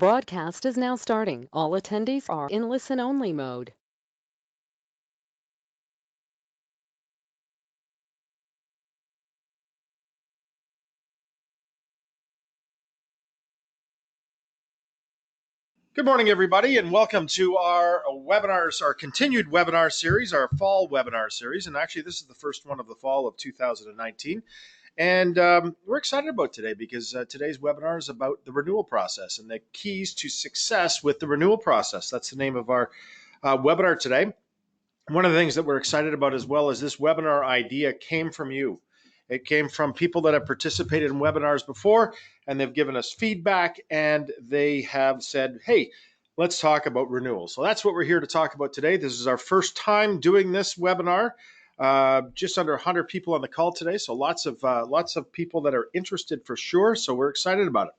Broadcast is now starting. All attendees are in listen-only mode. Good morning, everybody, and welcome to our webinars, our continued webinar series, our fall webinar series. And actually, this is the first one of the fall of 2019. And we're excited about today because today's webinar is about the renewal process and the keys to success with the renewal process. That's the name of our webinar today. One of the things that we're excited about as well is this webinar idea came from you. It came from people that have participated in webinars before, and they've given us feedback, and they have said, hey, let's talk about renewals. So that's what we're here to talk about today. This is our first time doing this webinar. Just under 100 people on the call today, so lots of people that are interested for sure. So we're excited about it.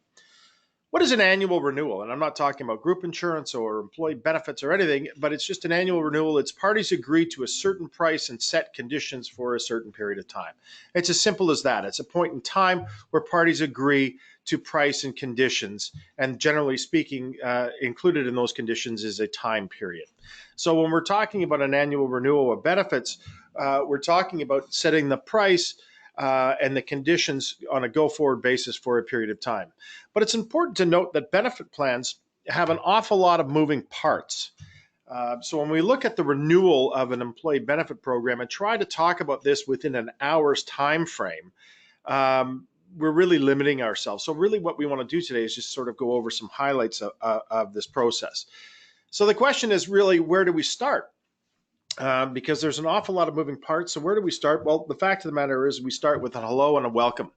What is an annual renewal? And I'm not talking about group insurance or employee benefits or anything, but it's just an annual renewal. It's parties agree to a certain price and set conditions for a certain period of time. It's as simple as that. It's a point in time where parties agree to price and conditions. And generally speaking, included in those conditions is a time period. So when we're talking about an annual renewal of benefits, we're talking about setting the price and the conditions on a go-forward basis for a period of time. But it's important to note that benefit plans have an awful lot of moving parts. So when we look at the renewal of an employee benefit program and try to talk about this within an hour's time frame, we're really limiting ourselves. So really what we want to do today is just sort of go over some highlights of this process. So the question is really, where do we start? Because there's an awful lot of moving parts. So where do we start? Well, the fact of the matter is we start with a hello and a welcome.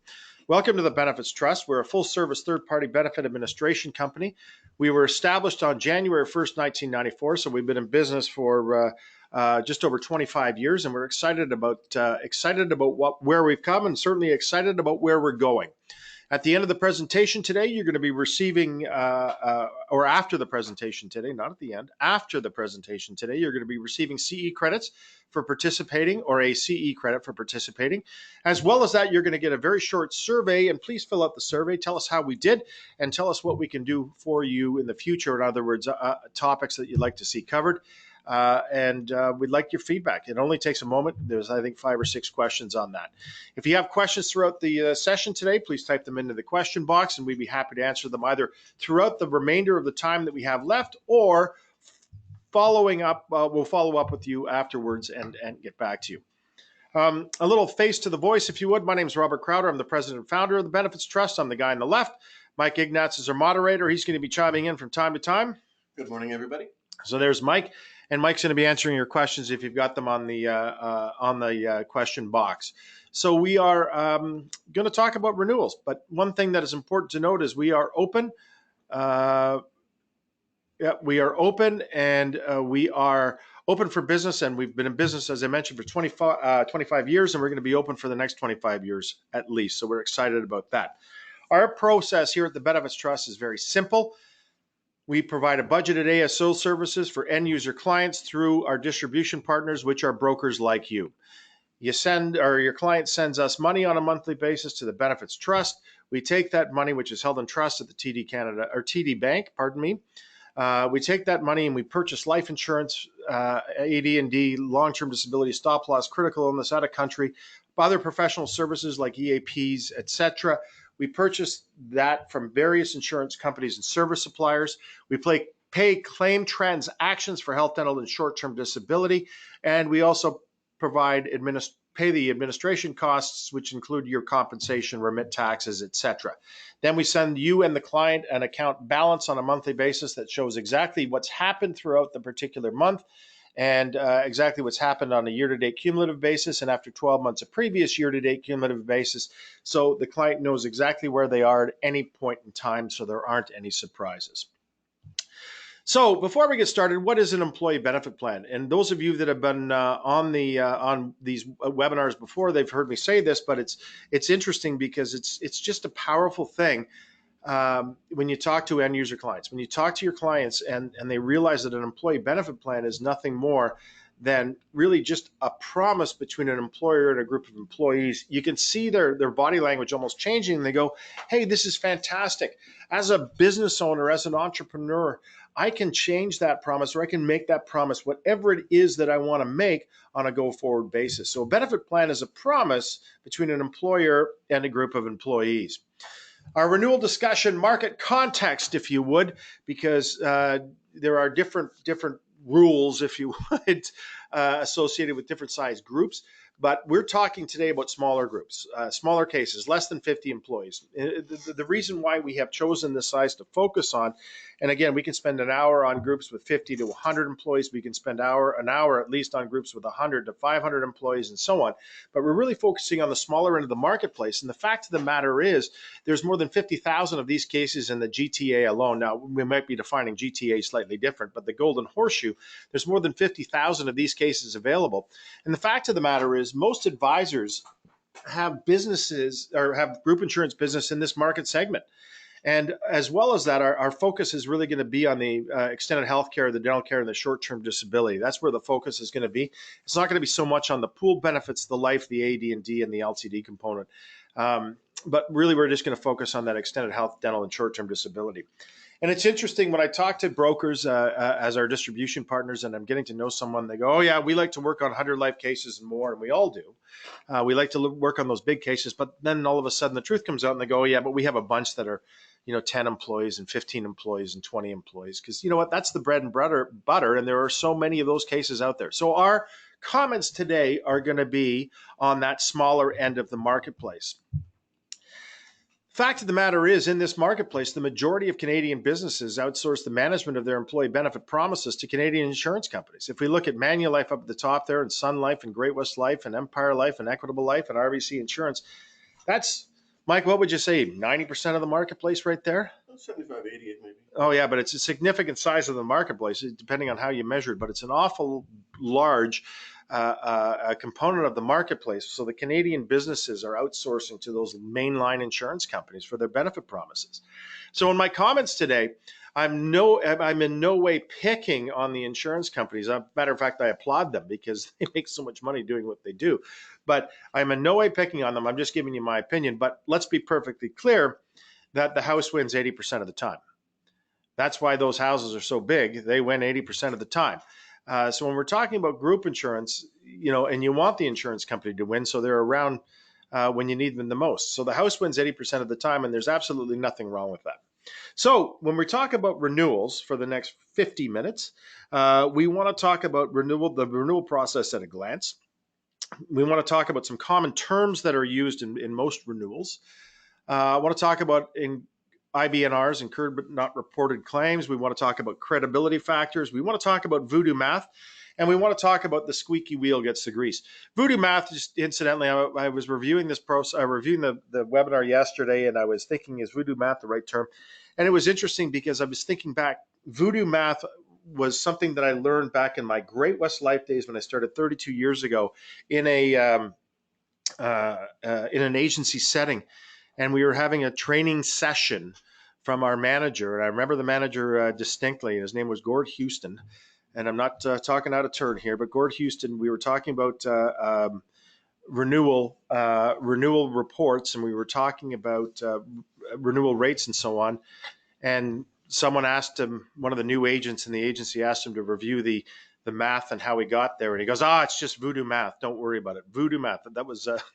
Welcome to the Benefits Trust. We're a full-service third-party benefit administration company. We were established on January 1st, 1994, so we've been in business for just over 25 years, and we're excited about where we've come, and certainly excited about where we're going. At the end of the presentation today, you're going to be receiving, or after the presentation today, not at the end, after the presentation today, you're going to be receiving CE credits for participating, or a CE credit for participating. As well as that, you're going to get a very short survey, and please fill out the survey. Tell us how we did, and tell us what we can do for you in the future. In other words, topics that you'd like to see covered. And we'd like your feedback. It only takes a moment. There's, I think, 5 or 6 questions on that. If you have questions throughout the session today, please type them into the question box, and we'd be happy to answer them either throughout the remainder of the time that we have left, or following up. We'll follow up with you afterwards and get back to you. A little face to the voice, if you would. My name is Robert Crowder. I'm the president and founder of the Benefits Trust. I'm the guy on the left. Mike Ignatz is our moderator. He's going to be chiming in from time to time. Good morning, everybody. So there's Mike. And Mike's going to be answering your questions if you've got them on the question box. So we are going to talk about renewals. But one thing that is important to note is we are open. We are open, and we are open for business. And we've been in business, as I mentioned, for 25 years, and we're going to be open for the next 25 years at least. So we're excited about that. Our process here at the Benefits Trust is very simple. We provide a budgeted ASO services for end user clients through our distribution partners, which are brokers like you. Your client sends us money on a monthly basis to the Benefits Trust. We take that money, which is held in trust at the TD Canada or TD Bank, pardon me. We take that money and we purchase life insurance, AD&D, long-term disability, stop loss, critical illness out of country, other professional services like EAPs, etc. We purchase that from various insurance companies and service suppliers. We pay claim transactions for health, dental, and short-term disability. And we also pay the administration costs, which include your compensation, remit taxes, etc. Then we send you and the client an account balance on a monthly basis that shows exactly what's happened throughout the particular month, and exactly what's happened on a year-to-date cumulative basis, and after 12 months, a previous year-to-date cumulative basis. So the client knows exactly where they are at any point in time, so there aren't any surprises. So before we get started, what is an employee benefit plan? And those of you that have been on these webinars before, they've heard me say this, but it's interesting because it's just a powerful thing. When you talk to end user clients, when you talk to your clients and they realize that an employee benefit plan is nothing more than really just a promise between an employer and a group of employees. You can see their body language almost changing. And they go, hey, this is fantastic. As a business owner, as an entrepreneur, I can change that promise, or I can make that promise, whatever it is that I want to make on a go-forward basis. So a benefit plan is a promise between an employer and a group of employees. Our renewal discussion, market context, if you would, because there are different rules, if you would, associated with different size groups. But we're talking today about smaller groups, smaller cases, less than 50 employees. The reason why we have chosen this size to focus on, and again, we can spend an hour on groups with 50 to 100 employees. We can spend an hour at least on groups with 100 to 500 employees and so on. But we're really focusing on the smaller end of the marketplace. And the fact of the matter is, there's more than 50,000 of these cases in the GTA alone. Now, we might be defining GTA slightly different, but the Golden Horseshoe, there's more than 50,000 of these cases available. And the fact of the matter is, most advisors have businesses or have group insurance business in this market segment. And as well as that, our focus is really going to be on the extended health care, the dental care, and the short-term disability. That's where the focus is going to be. It's not going to be so much on the pooled benefits, the life, the AD&D, and the LTD component. But really, we're just going to focus on that extended health, dental, and short-term disability. And it's interesting when I talk to brokers as our distribution partners, and I'm getting to know someone, they go, oh yeah, we like to work on 100 life cases and more, and we all do. We like to work on those big cases, but then all of a sudden the truth comes out and they go, oh yeah, but we have a bunch that are 10 employees and 15 employees and 20 employees. Because you know what, that's the bread and butter, and there are so many of those cases out there. So our comments today are going to be on that smaller end of the marketplace. Fact of the matter is, in this marketplace, the majority of Canadian businesses outsource the management of their employee benefit promises to Canadian insurance companies. If we look at Manulife up at the top there, and Sun Life, and Great West Life, and Empire Life, and Equitable Life, and RBC Insurance, that's, Mike, what would you say, 90% of the marketplace right there? 75, 88 maybe. Oh yeah, but it's a significant size of the marketplace, depending on how you measure it, but it's an awful large a component of the marketplace. So the Canadian businesses are outsourcing to those mainline insurance companies for their benefit promises. So in my comments today, I'm in no way picking on the insurance companies. As a matter of fact, I applaud them because they make so much money doing what they do. But I'm in no way picking on them. I'm just giving you my opinion. But let's be perfectly clear that the house wins 80% of the time. That's why those houses are so big. They win 80% of the time. So when we're talking about group insurance, and you want the insurance company to win, so they're around when you need them the most. So the house wins 80% of the time, and there's absolutely nothing wrong with that. So when we talk about renewals for the next 50 minutes, we want to talk about the renewal process at a glance. We want to talk about some common terms that are used in most renewals. I want to talk about IBNRs, incurred but not reported claims. We want to talk about credibility factors. We want to talk about voodoo math. And we want to talk about the squeaky wheel gets the grease. Voodoo math, just incidentally, I was reviewing this process, reviewing the webinar yesterday, and I was thinking, is voodoo math the right term? And it was interesting because I was thinking back, voodoo math was something that I learned back in my Great West Life days when I started 32 years ago in an agency setting. And we were having a training session from our manager. And I remember the manager distinctly. His name was Gord Houston. And I'm not talking out of turn here, but Gord Houston, we were talking about renewal reports, and we were talking about renewal rates and so on. And someone asked him, one of the new agents in the agency asked him to review the math and how he got there. And he goes, it's just voodoo math. Don't worry about it. Voodoo math.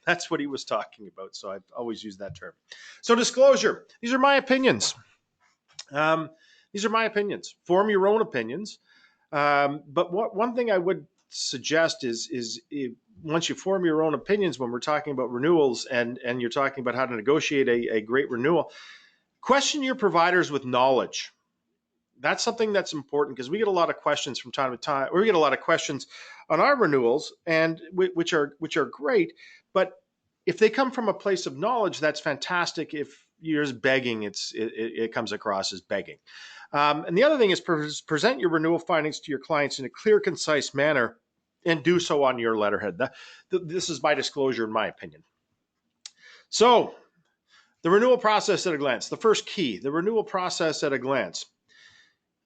That's what he was talking about. So I've always used that term. So disclosure, these are my opinions. These are my opinions. Form your own opinions. But one thing I would suggest is once you form your own opinions, when we're talking about renewals and you're talking about how to negotiate a great renewal, question your providers with knowledge. That's something that's important because we get a lot of questions from time to time. We get a lot of questions on our renewals, and which are great. But if they come from a place of knowledge, that's fantastic. If you're just begging, it comes across as begging. And the other thing is present your renewal findings to your clients in a clear, concise manner, and do so on your letterhead. This is my disclosure, in my opinion. So, the renewal process at a glance. The first key, the renewal process at a glance.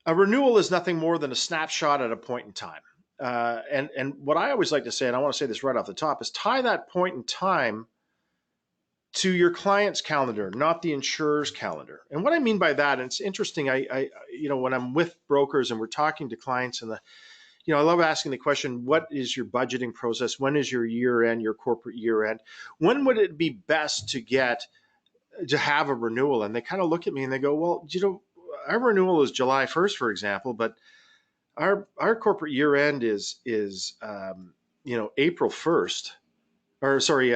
A renewal is nothing more than a snapshot at a point in time. and what I always like to say, and I want to say this right off the top, is tie that point in time to your client's calendar, not the insurer's calendar. And what I mean by that, and it's interesting, I when I'm with brokers and we're talking to clients, and I love asking the question, what is your budgeting process? When is your year end, your corporate year end? When would it be best to have a renewal? And they kind of look at me and they go, well, our renewal is July 1st, for example, but our corporate year end is April 1st, or sorry,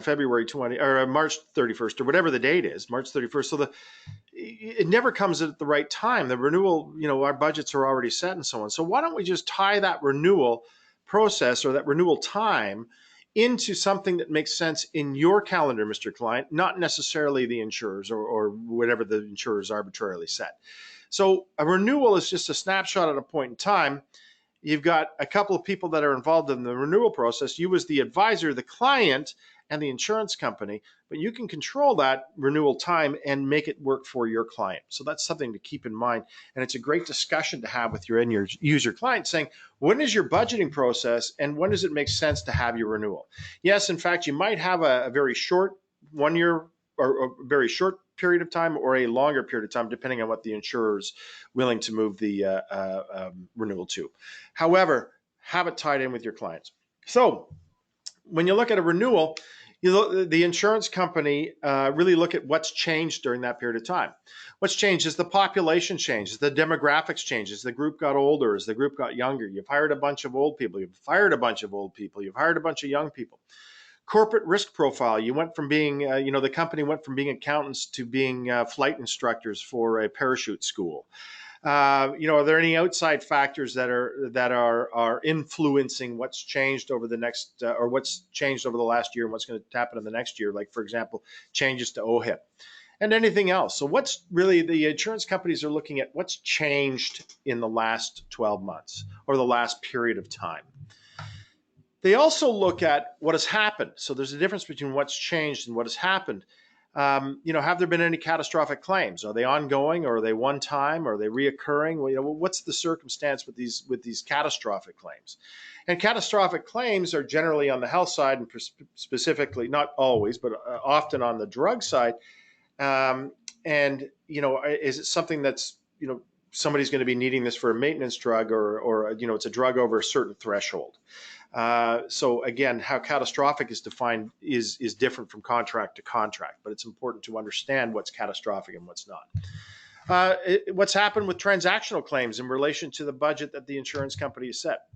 February 20 or March 31st, or whatever the date is, March 31st. So it never comes at the right time. The renewal, our budgets are already set and so on. So why don't we just tie that renewal process or that renewal time into something that makes sense in your calendar, Mr. Client, not necessarily the insurers or whatever the insurers arbitrarily set. So a renewal is just a snapshot at a point in time. You've got a couple of people that are involved in the renewal process. You as the advisor, the client, and the insurance company, but you can control that renewal time and make it work for your client. So that's something to keep in mind. And it's a great discussion to have with your end user client, saying, when is your budgeting process and when does it make sense to have your renewal? Yes, in fact, you might have a very short 1 year or a very short period of time or a longer period of time, depending on what the insurer is willing to move the renewal to. However, have it tied in with your clients. So when you look at a renewal, the insurance company really look at what's changed during that period of time. What's changed is the population changes, the demographics changes, the group got older, as the group got younger. You've hired a bunch of old people, you've fired a bunch of old people, you've hired a bunch of young people. Corporate risk profile, you went from being, the company went from being accountants to being flight instructors for a parachute school. Are there any outside factors that are influencing what's changed over the next or what's changed over the last year and what's going to happen in the next year? Like, for example, changes to OHIP and anything else. So what's really the insurance companies are looking at what's changed in the last 12 months or the last period of time. They also look at what has happened. So there's a difference between what's changed and what has happened. Have there been any catastrophic claims? Are they ongoing, or are they one time, or are they reoccurring? Well, what's the circumstance with these catastrophic claims? And catastrophic claims are generally on the health side, and specifically, not always, but often on the drug side. Is it something that's somebody's going to be needing this for a maintenance drug, or it's a drug over a certain threshold? So again, how catastrophic is defined is different from contract to contract, but it's important to understand what's catastrophic and what's not. What's happened with transactional claims in relation to the budget that the insurance company has set,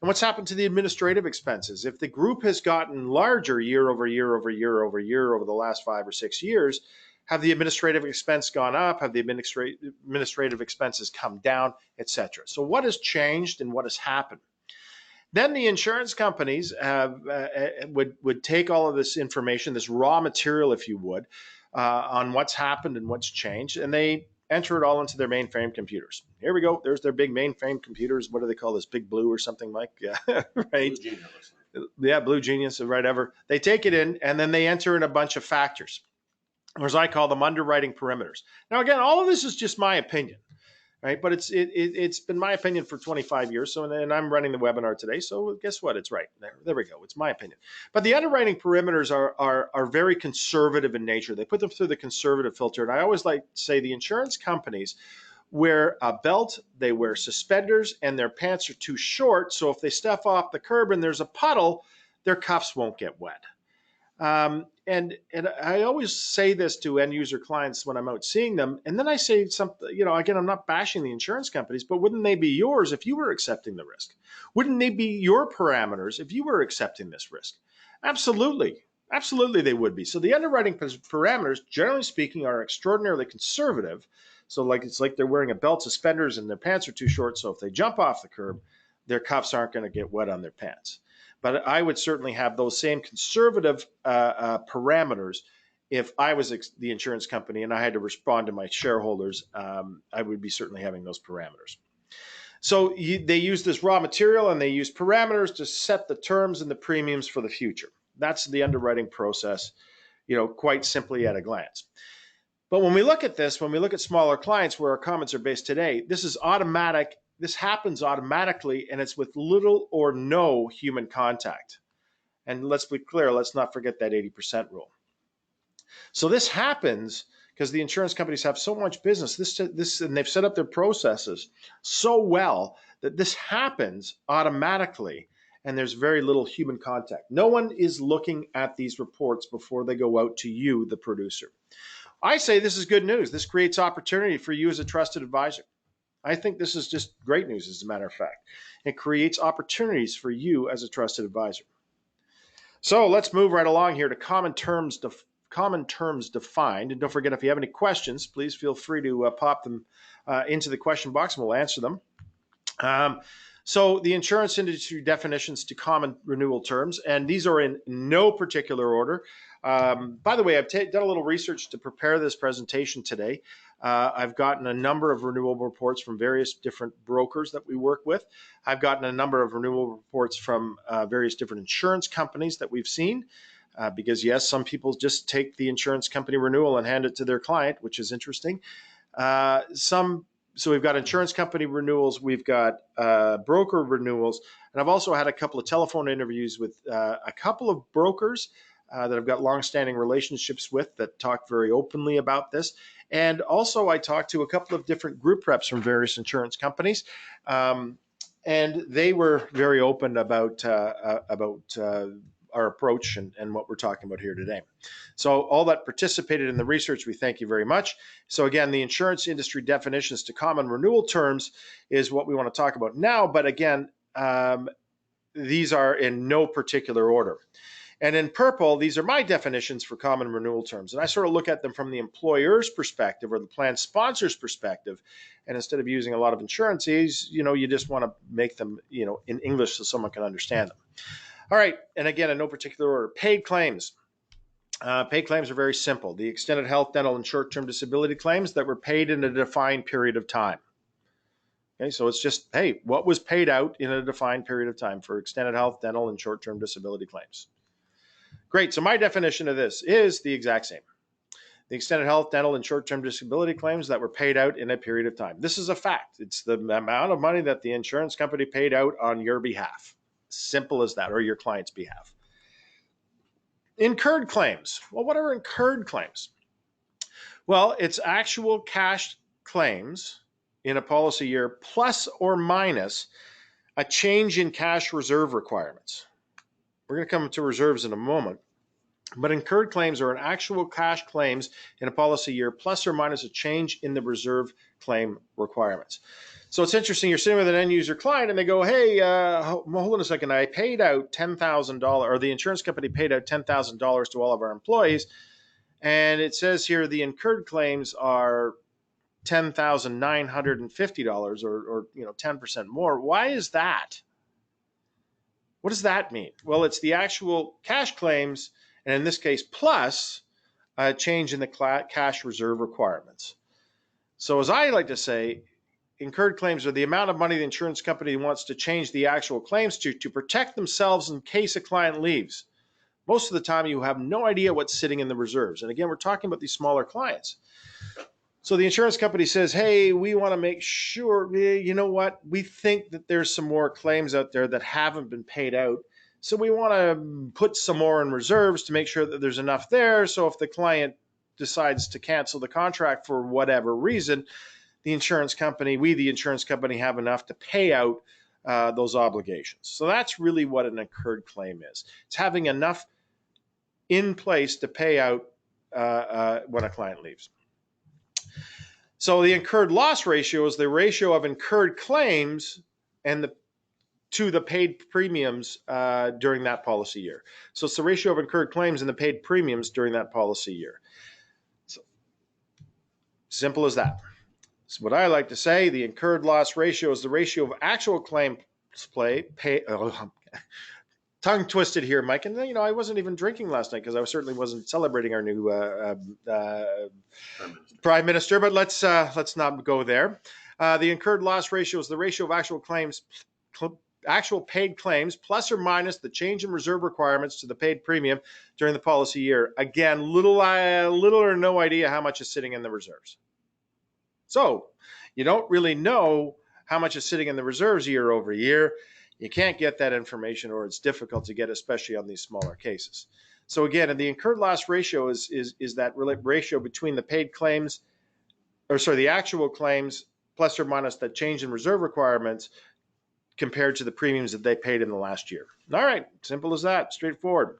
and what's happened to the administrative expenses. If the group has gotten larger year over year over year over year over the last 5 or 6 years, have the administrative expense gone up? Have the administrative expenses come down, etc.? So what has changed and what has happened? Then the insurance companies would take all of this information, this raw material, if you would, on what's happened and what's changed, and they enter it all into their mainframe computers. Here we go. There's their big mainframe computers. What do they call this? Big Blue or something, Mike? Yeah, right. Yeah, Blue Genius or whatever. They take it in, and then they enter in a bunch of factors, or as I call them, underwriting perimeters. Now, again, all of this is just my opinion. Right, but it's been my opinion for 25 years. So, and I'm running the webinar today. So guess what? It's right. There we go. It's my opinion. But the underwriting perimeters are very conservative in nature. They put them through the conservative filter. And I always like to say the insurance companies wear a belt, they wear suspenders, and their pants are too short. So if they step off the curb and there's a puddle, their cuffs won't get wet. And I always say this to end user clients when I'm out seeing them. And then I say something, again, I'm not bashing the insurance companies, but wouldn't they be yours if you were accepting the risk? Wouldn't they be your parameters if you were accepting this risk? Absolutely. Absolutely, they would be. So the underwriting parameters, generally speaking, are extraordinarily conservative. So it's like they're wearing a belt, suspenders, and their pants are too short. So if they jump off the curb, their cuffs aren't going to get wet on their pants. But I would certainly have those same conservative parameters if I was the insurance company and I had to respond to my shareholders. I would be certainly having those parameters. So they use this raw material and they use parameters to set the terms and the premiums for the future. That's the underwriting process, quite simply at a glance. But when we look at this, when we look at smaller clients where our comments are based today, this is automatic. this happens automatically, and it's with little or no human contact. And let's be clear, let's not forget that 80% rule. So this happens because the insurance companies have so much business, and they've set up their processes so well that this happens automatically, and there's very little human contact. No one is looking at these reports before they go out to you, the producer. I say this is good news. This creates opportunity for you as a trusted advisor. I think this is just great news, as a matter of fact. It creates opportunities for you as a trusted advisor. So let's move right along here to common terms defined. And don't forget, if you have any questions, please feel free to pop them into the question box and we'll answer them. So the insurance industry definitions to common renewal terms, and these are in no particular order. By the way, I've done a little research to prepare this presentation today. I've gotten a number of renewal reports from various different brokers that we work with. I've gotten a number of renewal reports from various different insurance companies that we've seen. Because yes, some people just take the insurance company renewal and hand it to their client, which is interesting. So we've got insurance company renewals, we've got broker renewals, and I've also had a couple of telephone interviews with a couple of brokers that I've got longstanding relationships with that talk very openly about this. And also I talked to a couple of different group reps from various insurance companies, and they were very open about our approach and what we're talking about here today. So all that participated in the research, we thank you very much. So again, the insurance industry definitions to common renewal terms is what we want to talk about now. But again, these are in no particular order. And in purple, these are my definitions for common renewal terms. And I sort of look at them from the employer's perspective or the plan sponsor's perspective. And instead of using a lot of insurances, you just want to make them, in English so someone can understand them. All right, and again, in no particular order, paid claims. Paid claims are very simple. The extended health, dental, and short-term disability claims that were paid in a defined period of time. Okay, so it's just, hey, what was paid out in a defined period of time for extended health, dental, and short-term disability claims? Great, so my definition of this is the exact same. The extended health, dental, and short-term disability claims that were paid out in a period of time. This is a fact. It's the amount of money that the insurance company paid out on your behalf. Simple as that, or your client's behalf. Incurred claims. Well, what are incurred claims? Well, it's actual cash claims in a policy year plus or minus a change in cash reserve requirements. We're going to come to reserves in a moment. But incurred claims are an actual cash claims in a policy year plus or minus a change in the reserve claim requirements. So it's interesting, you're sitting with an end user client and they go, hey, hold on a second, I paid out $10,000, or the insurance company paid out $10,000 to all of our employees. And it says here the incurred claims are $10,950 or 10% more. Why is that? What does that mean? Well, it's the actual cash claims, and in this case, plus a change in the cash reserve requirements. So as I like to say, incurred claims are the amount of money the insurance company wants to change the actual claims to protect themselves in case a client leaves. Most of the time, you have no idea what's sitting in the reserves. And again, we're talking about these smaller clients. So the insurance company says, hey, we want to make sure, you know what, we think that there's some more claims out there that haven't been paid out. So we want to put some more in reserves to make sure that there's enough there. So if the client decides to cancel the contract for whatever reason, the insurance company have enough to pay out those obligations. So that's really what an incurred claim is. It's having enough in place to pay out when a client leaves. So the incurred loss ratio is the ratio of incurred claims and to the paid premiums during that policy year. So it's the ratio of incurred claims and the paid premiums during that policy year. So simple as that. So what I like to say, the incurred loss ratio is the ratio of actual claims tongue twisted here, Mike. And I wasn't even drinking last night because I certainly wasn't celebrating our new Prime Minister. But let's not go there. The incurred loss ratio is the ratio of actual paid claims plus or minus the change in reserve requirements to the paid premium during the policy year. Again, little or no idea how much is sitting in the reserves. So you don't really know how much is sitting in the reserves year over year. You can't get that information, or it's difficult to get, especially on these smaller cases. So again, the incurred loss ratio is that ratio between the paid claims, or sorry, the actual claims plus or minus the change in reserve requirements compared to the premiums that they paid in the last year. All right, simple as that, straightforward.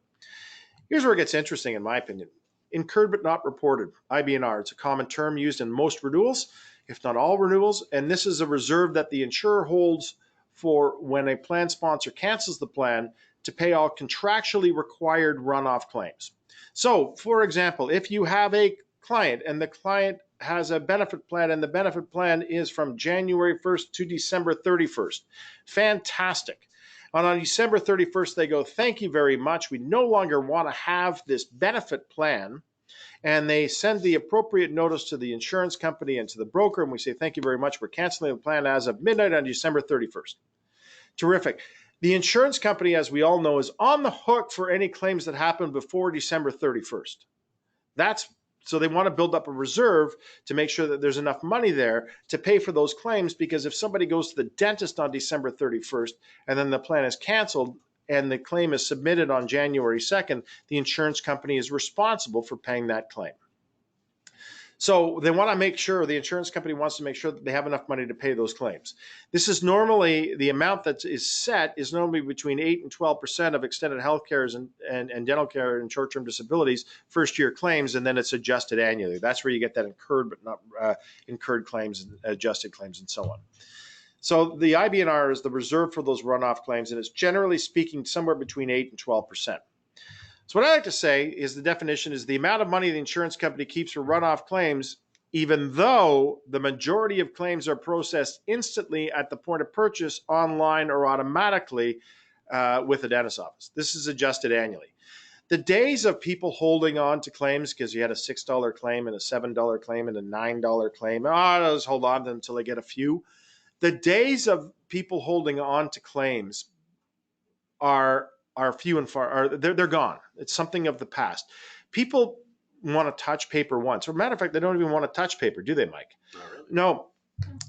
Here's where it gets interesting, in my opinion. Incurred but not reported, IBNR. It's a common term used in most renewals, if not all renewals, and this is a reserve that the insurer holds for when a plan sponsor cancels the plan to pay all contractually required runoff claims. So, for example, if you have a client and the client has a benefit plan and the benefit plan is from January 1st to December 31st, fantastic. And on December 31st, they go, thank you very much. We no longer want to have this benefit plan. And they send the appropriate notice to the insurance company and to the broker. And we say, thank you very much. We're canceling the plan as of midnight on December 31st. Terrific. The insurance company, as we all know, is on the hook for any claims that happen before December 31st. So they want to build up a reserve to make sure that there's enough money there to pay for those claims, because if somebody goes to the dentist on December 31st and then the plan is canceled and the claim is submitted on January 2nd, the insurance company is responsible for paying that claim. So they want to make sure, the insurance company wants to make sure that they have enough money to pay those claims. This is normally, the amount that is set is normally between 8 and 12% of extended health cares and dental care and short-term disabilities first year claims, and then it's adjusted annually. That's where you get that incurred but not incurred claims, and adjusted claims, and so on. So the IBNR is the reserve for those runoff claims, and it's generally speaking somewhere between 8 and 12%. So what I like to say is the definition is the amount of money the insurance company keeps for runoff claims, even though the majority of claims are processed instantly at the point of purchase, online, or automatically with the dentist office. This is adjusted annually. The days of people holding on to claims because you had a $6 claim and a $7 claim and a $9 claim, I'll just hold on to them until I get a few. The days of people holding on to claims are few and far. They're gone. It's something of the past. People want to touch paper once. Or matter of fact, they don't even want to touch paper, do they, Mike? Not really. No.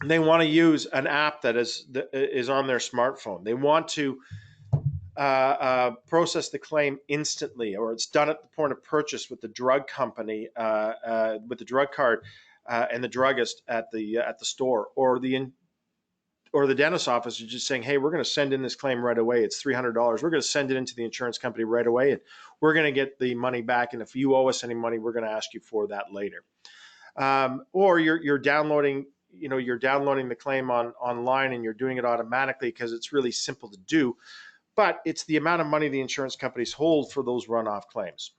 They want to use an app that is on their smartphone. They want to process the claim instantly, or it's done at the point of purchase with the drug company, with the drug card, and the druggist at the store, or the dentist office is just saying, hey, we're going to send in this claim right away. It's $300. We're going to send it into the insurance company right away, and we're going to get the money back. And if you owe us any money, we're going to ask you for that later. Or you're downloading, you're downloading the claim online, and you're doing it automatically because it's really simple to do. But it's the amount of money the insurance companies hold for those runoff claims.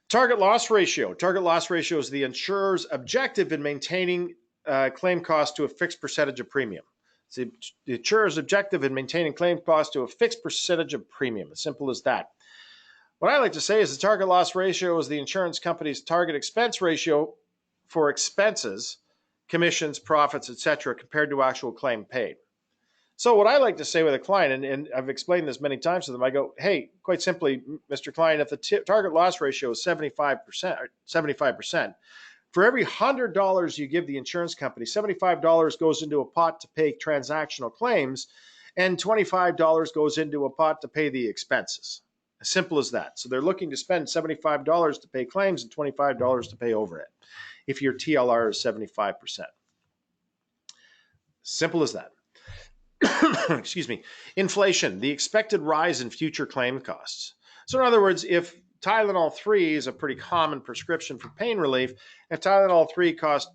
Target loss ratio. Target loss ratio is the insurer's objective in maintaining claim cost to a fixed percentage of premium. It's the insurer's objective in maintaining claim cost to a fixed percentage of premium. As simple as that. What I like to say is the target loss ratio is the insurance company's target expense ratio for expenses, commissions, profits, etc., compared to actual claim paid. So what I like to say with a client, and I've explained this many times to them, I go, hey, quite simply, Mr. Client, if the target loss ratio is 75%, for every $100 you give the insurance company, $75 goes into a pot to pay transactional claims, and $25 goes into a pot to pay the expenses. As simple as that. So they're looking to spend $75 to pay claims and $25 to pay overhead if your TLR is 75%. Simple as that. Excuse me. Inflation, the expected rise in future claim costs. So in other words, if Tylenol 3 is a pretty common prescription for pain relief, if Tylenol 3 costs,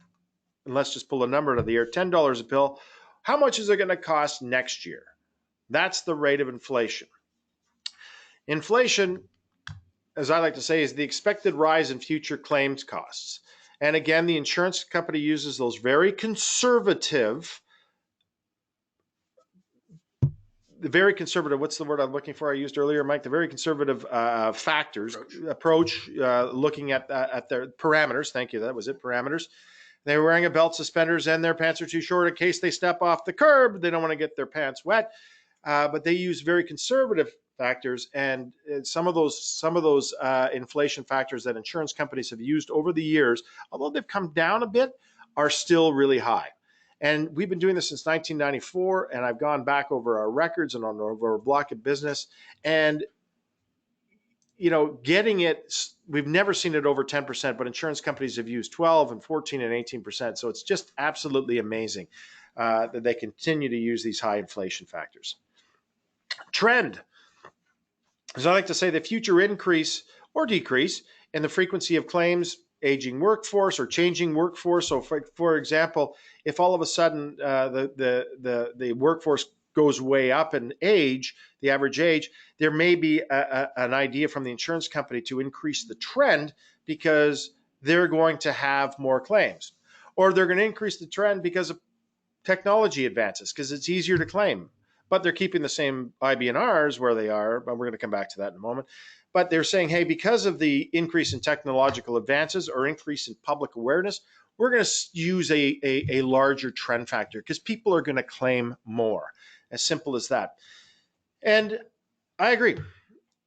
and let's just pull a number out of the air, $10 a pill, how much is it going to cost next year? That's the rate of inflation. Inflation, as I like to say, is the expected rise in future claims costs. And again, the insurance company uses those very conservative, what's the word I'm looking for I used earlier, Mike? The very conservative approach looking at their parameters. Thank you. That was it, parameters. They're wearing a belt, suspenders, and their pants are too short in case they step off the curb. They don't want to get their pants wet. But they use very conservative factors, and some of those inflation factors that insurance companies have used over the years, although they've come down a bit, are still really high. And we've been doing this since 1994, and I've gone back over our records and on over our block of business. And, getting it, we've never seen it over 10%, but insurance companies have used 12 and 14 and 18%. So it's just absolutely amazing that they continue to use these high inflation factors. Trend. As I like to say, the future increase or decrease in the frequency of claims, aging workforce or changing workforce. So, for example, if all of a sudden the workforce goes way up in age, the average age, there may be an idea from the insurance company to increase the trend because they're going to have more claims, or they're going to increase the trend because of technology advances because it's easier to claim. But they're keeping the same IBNRs where they are, but we're going to come back to that in a moment. But they're saying, hey, because of the increase in technological advances or increase in public awareness, we're going to use a larger trend factor because people are going to claim more. As simple as that. And I agree.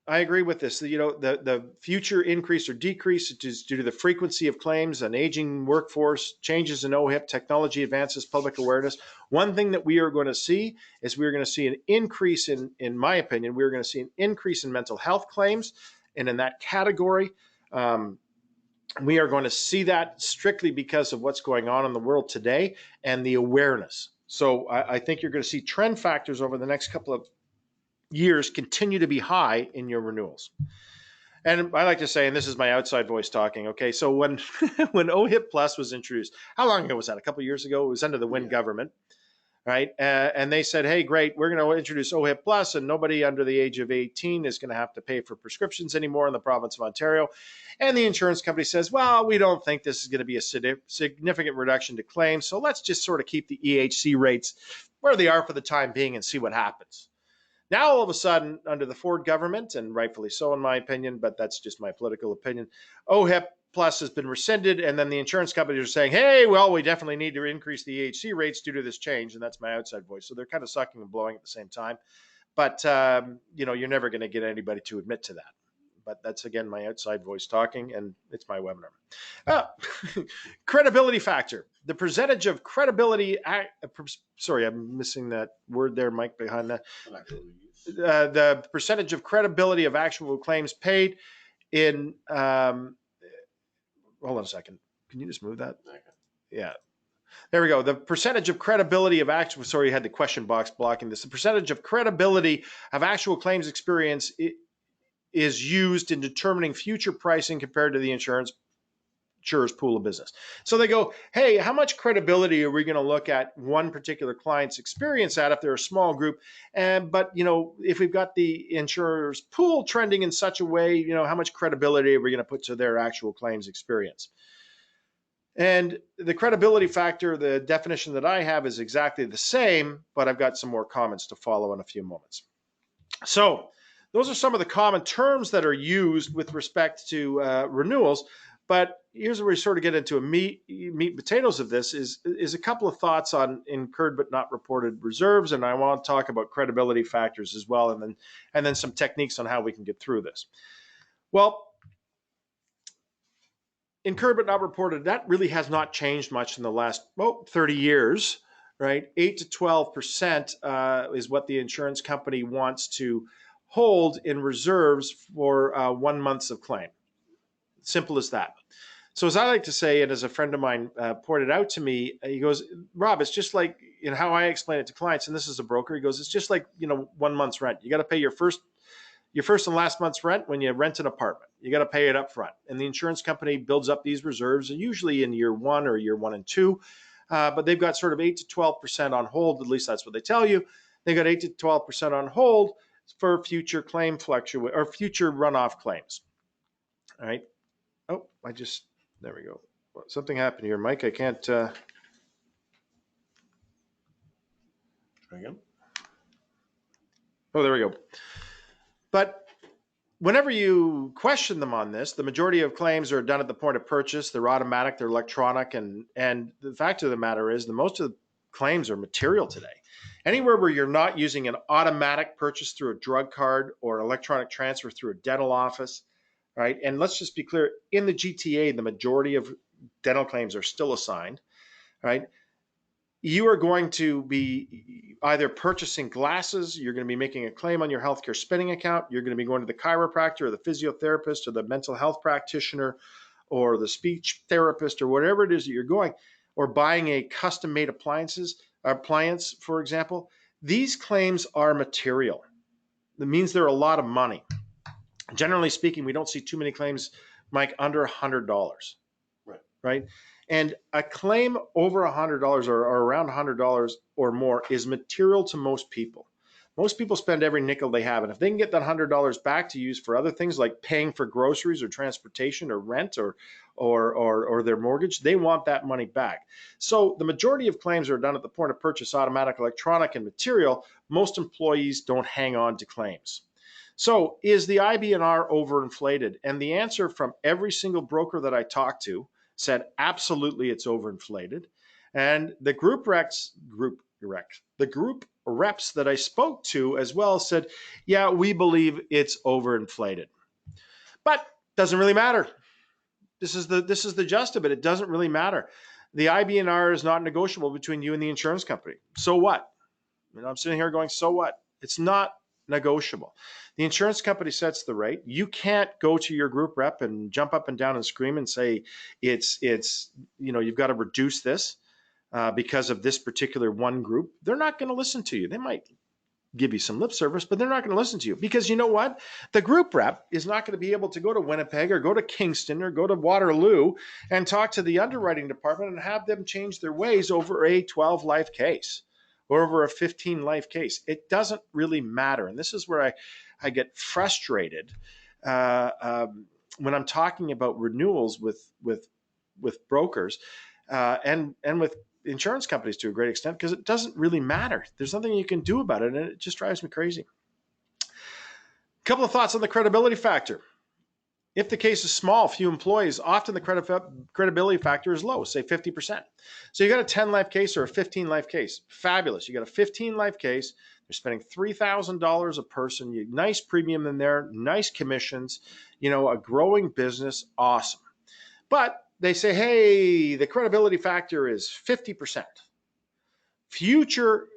I agree with this. The future increase or decrease is due to the frequency of claims, an aging workforce, changes in OHIP, technology advances, public awareness. One thing that we are going to see is we're going to see an increase in my opinion, we're going to see an increase in mental health claims. And in that category, we are going to see that strictly because of what's going on in the world today and the awareness. So I think you're going to see trend factors over the next couple of years continue to be high in your renewals. And I like to say, and this is my outside voice talking, okay, so when when OHIP Plus was introduced, how long ago was that? A couple of years ago? It was under the Wynne government, right? And they said, hey, great, we're going to introduce OHIP Plus, and nobody under the age of 18 is going to have to pay for prescriptions anymore in the province of Ontario. And the insurance company says, well, we don't think this is going to be a significant reduction to claims, so let's just sort of keep the EHC rates where they are for the time being and see what happens. Now, all of a sudden, under the Ford government, and rightfully so in my opinion, but that's just my political opinion, OHIP Plus has been rescinded, and then the insurance companies are saying, hey, well, we definitely need to increase the EHC rates due to this change, and that's my outside voice. So they're kind of sucking and blowing at the same time. But, you're never going to get anybody to admit to that. But that's, again, my outside voice talking, and it's my webinar. Credibility factor. The percentage of credibility, sorry, I'm missing that word there, Mike, behind that. The percentage of credibility of actual claims paid in, hold on a second. Can you just move that? Yeah. There we go. The percentage of credibility of actual, sorry, you had the question box blocking this. The percentage of credibility of actual claims experience is used in determining future pricing compared to the insurer's pool of business. So they go, hey, how much credibility are we going to look at one particular client's experience at if they're a small group? But, if we've got the insurer's pool trending in such a way, how much credibility are we going to put to their actual claims experience? And the credibility factor, the definition that I have is exactly the same, but I've got some more comments to follow in a few moments. So those are some of the common terms that are used with respect to renewals. But here's where we sort of get into a meat and potatoes of this is a couple of thoughts on incurred but not reported reserves. And I want to talk about credibility factors as well, and then some techniques on how we can get through this. Well, incurred but not reported, that really has not changed much in the last 30 years, right? 8 to 12% is what the insurance company wants to hold in reserves for 1 month of claim. Simple as that. So as I like to say, and as a friend of mine pointed out to me, he goes, Rob, it's just like, how I explain it to clients, and this is a broker, he goes, it's just like, 1 month's rent. You got to pay your first and last month's rent when you rent an apartment. You got to pay it up front. And the insurance company builds up these reserves, and usually in year 1 or year 1 and 2, but they've got sort of 8 to 12% on hold, at least that's what they tell you. They've got 8 to 12% on hold for future claim or future runoff claims. All right. Oh, there we go. Something happened here, Mike. I can't. Try again. Oh, there we go. But whenever you question them on this, the majority of claims are done at the point of purchase. They're automatic, they're electronic, and the fact of the matter is, most of the claims are material today. Anywhere where you're not using an automatic purchase through a drug card or electronic transfer through a dental office, right? And let's just be clear, in the GTA, the majority of dental claims are still assigned, right? you are going to be either purchasing glasses, you're going to be making a claim on your healthcare spending account, you're going to be going to the chiropractor or the physiotherapist or the mental health practitioner or the speech therapist or whatever it is that you're going, or buying a custom-made appliance, for example. These claims are material. That means they're a lot of money. Generally speaking, we don't see too many claims, Mike, under $100. Right? And a claim over $100 or around $100 or more is material to most people. Most people spend every nickel they have, and if they can get that $100 back to use for other things like paying for groceries or transportation or rent or their mortgage, they want that money back. So the majority of claims are done at the point of purchase, automatic, electronic, and material. Most employees don't hang on to claims. So is the IBNR overinflated? And the answer from every single broker that I talked to said absolutely it's overinflated. And the group reps that I spoke to as well said, yeah, we believe it's overinflated. But doesn't really matter. This is the gist of it. It doesn't really matter. The IBNR is not negotiable between you and the insurance company. So what? I'm sitting here going, so what? It's not negotiable. The insurance company sets the rate. You can't go to your group rep and jump up and down and scream and say it's you've got to reduce this because of this particular one group. They're not going to listen to you. They might give you some lip service, but they're not going to listen to you because you know what? The group rep is not going to be able to go to Winnipeg or go to Kingston or go to Waterloo and talk to the underwriting department and have them change their ways over a 12 life case or over a 15 life case. It doesn't really matter. And this is where I get frustrated when I'm talking about renewals with brokers and with insurance companies to a great extent, because it doesn't really matter. There's nothing you can do about it, and it just drives me crazy. A couple of thoughts on the credibility factor. If the case is small, few employees, often the credibility factor is low, say 50%. So you got a 10 life case or a 15 life case. Fabulous. You got a 15 life case. They're spending $3,000 a person. Nice premium in there, nice commissions, a growing business. Awesome. But they say, hey, the credibility factor is 50%. Future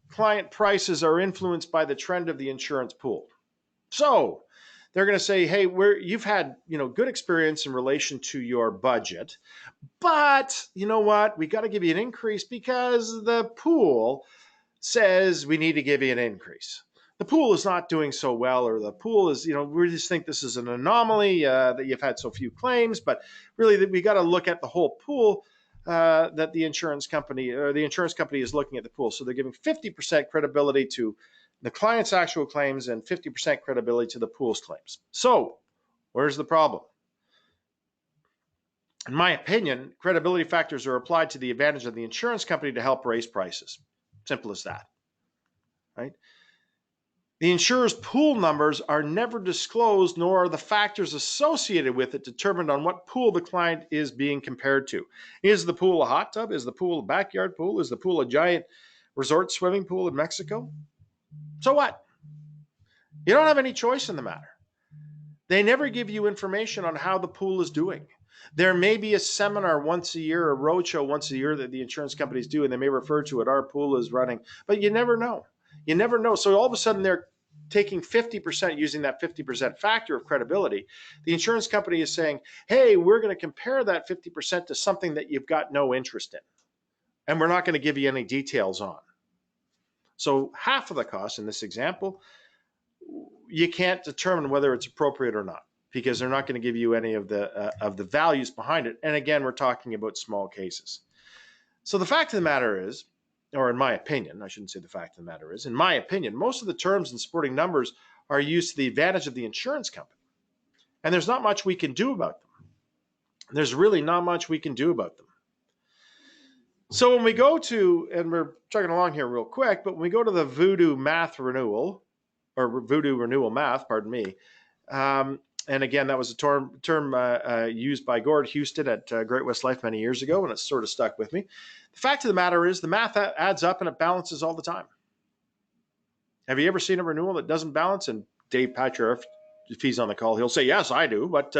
client prices are influenced by the trend of the insurance pool. So they're going to say, hey, you've had good experience in relation to your budget, but you know what? We got to give you an increase because the pool says we need to give you an increase. The pool is not doing so well, or the pool is, we just think this is an anomaly that you've had so few claims, but really we got to look at the whole pool that the insurance company is looking at the pool. So they're giving 50% credibility to the client's actual claims and 50% credibility to the pool's claims. So where's the problem? In my opinion, credibility factors are applied to the advantage of the insurance company to help raise prices. Simple as that, right? The insurer's pool numbers are never disclosed, nor are the factors associated with it determined on what pool the client is being compared to. Is the pool a hot tub? Is the pool a backyard pool? Is the pool a giant resort swimming pool in Mexico? So what? You don't have any choice in the matter. They never give you information on how the pool is doing. There may be a seminar once a year, a roadshow once a year that the insurance companies do, and they may refer to it, our pool is running, but you never know. You never know. So all of a sudden they're taking 50%, using that 50% factor of credibility. The insurance company is saying, hey, we're going to compare that 50% to something that you've got no interest in, and we're not going to give you any details on. So half of the cost in this example, you can't determine whether it's appropriate or not, because they're not going to give you any of the values behind it. And again, we're talking about small cases. So the fact of the matter is, or in my opinion, I shouldn't say the fact of the matter is, in my opinion, most of the terms and supporting numbers are used to the advantage of the insurance company. And there's not much we can do about them. There's really not much we can do about them. So when we go to, and we're chugging along here real quick, but when we go to the voodoo math renewal, or voodoo renewal math, pardon me, and again, that was a term used by Gord Houston at Great West Life many years ago, and it's sort of stuck with me. The fact of the matter is the math adds up and it balances all the time. Have you ever seen a renewal that doesn't balance? And Dave Patcher, if he's on the call, he'll say, yes, I do, but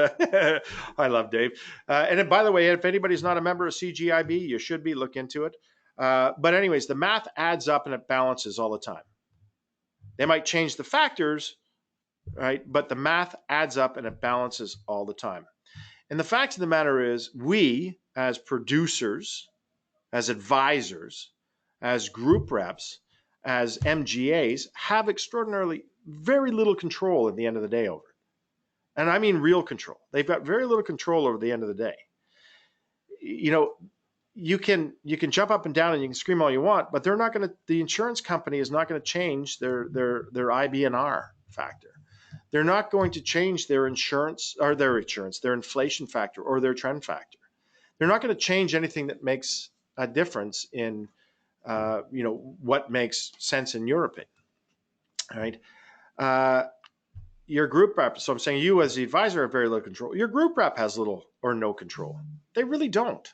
I love Dave. And by the way, if anybody's not a member of CGIB, you should be. Look into it. But anyways, the math adds up and it balances all the time. They might change the factors, right? But the math adds up and it balances all the time. And the fact of the matter is, we as producers, as advisors, as group reps, as MGAs, have extraordinarily very little control at the end of the day over it. And I mean real control. They've got very little control over the end of the day. You know, you can jump up and down and you can scream all you want, but they're not going to. The insurance company is not going to change their IBNR factor. They're not going to change their their inflation factor or their trend factor. They're not going to change anything that makes a difference in what makes sense in your opinion. All right. Your group rep, so I'm saying you as the advisor have very little control. Your group rep has little or no control. They really don't.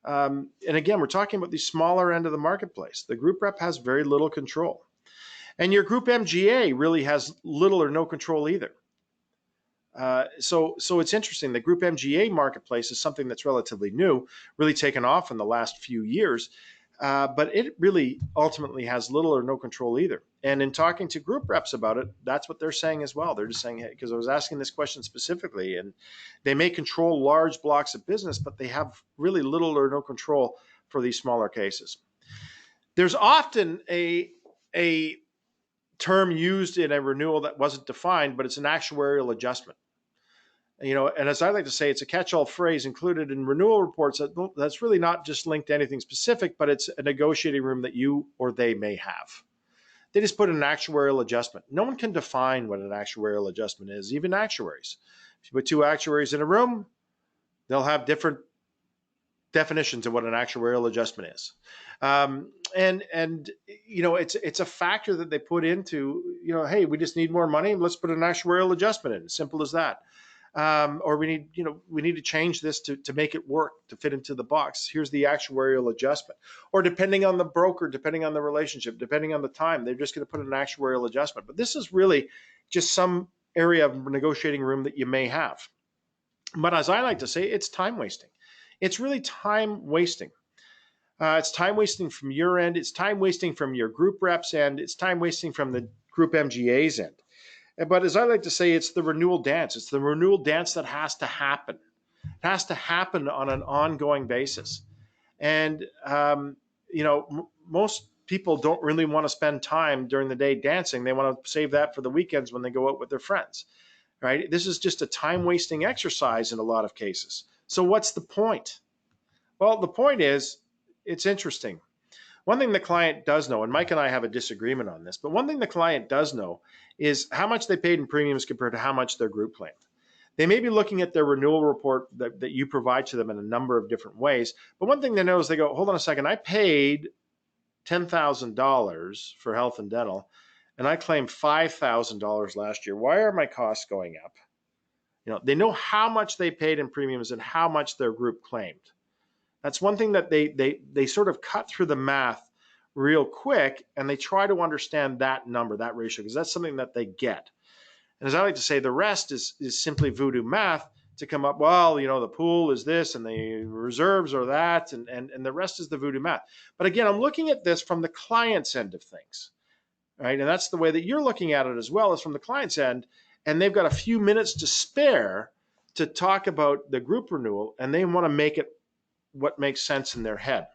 And again, we're talking about the smaller end of the marketplace. The group rep has very little control. And your group MGA really has little or no control either. So it's interesting. The group MGA marketplace is something that's relatively new, really taken off in the last few years. But it really ultimately has little or no control either. And in talking to group reps about it, that's what they're saying as well. They're just saying, hey, because I was asking this question specifically, and they may control large blocks of business, but they have really little or no control for these smaller cases. There's often a term used in a renewal that wasn't defined, but it's an actuarial adjustment. And as I like to say, it's a catch-all phrase included in renewal reports that's really not just linked to anything specific, but it's a negotiating room that you or they may have. They just put an actuarial adjustment. No one can define what an actuarial adjustment is, even actuaries. If you put two actuaries in a room, they'll have different definitions of what an actuarial adjustment is. It's a factor that they put into, hey, we just need more money. Let's put an actuarial adjustment in. Simple as that. Or we need to change this to make it work, to fit into the box. Here's the actuarial adjustment. Or depending on the broker, depending on the relationship, depending on the time, they're just going to put an actuarial adjustment. But this is really just some area of negotiating room that you may have. But as I like to say, it's time wasting. It's really time wasting. It's time wasting from your end. It's time wasting from your group reps end. It's time wasting from the group MGA's end. But as I like to say, it's the renewal dance. It's the renewal dance that has to happen. It has to happen on an ongoing basis. And, most people don't really want to spend time during the day dancing. They want to save that for the weekends when they go out with their friends, right? This is just a time-wasting exercise in a lot of cases. So what's the point? Well, the point is, it's interesting. One thing the client does know, and Mike and I have a disagreement on this, but one thing the client does know is how much they paid in premiums compared to how much their group claimed. They may be looking at their renewal report that you provide to them in a number of different ways, but one thing they know is they go, hold on a second, I paid $10,000 for health and dental, and I claimed $5,000 last year. Why are my costs going up? They know how much they paid in premiums and how much their group claimed. That's one thing that they sort of cut through the math real quick, and they try to understand that number, that ratio, because that's something that they get. And as I like to say, the rest is simply voodoo math to come up, well, the pool is this and the reserves are that, and the rest is the voodoo math. But again, I'm looking at this from the client's end of things, right? And that's the way that you're looking at it as well, as from the client's end, and they've got a few minutes to spare to talk about the group renewal, and they want to make it what makes sense in their head.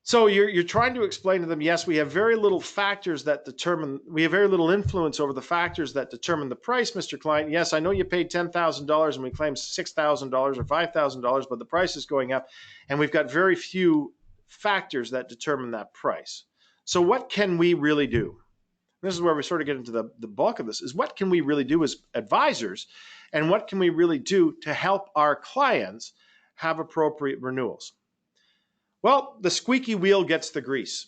So you're trying to explain to them, yes, we have very little factors that determine, we have very little influence over the factors that determine the price, Mr. Client. Yes, I know you paid $10,000 and we claim $6,000 or $5,000, but the price is going up and we've got very few factors that determine that price. So what can we really do? This is where we sort of get into the bulk of this, is what can we really do as advisors, and what can we really do to help our clients have appropriate renewals? Well, the squeaky wheel gets the grease.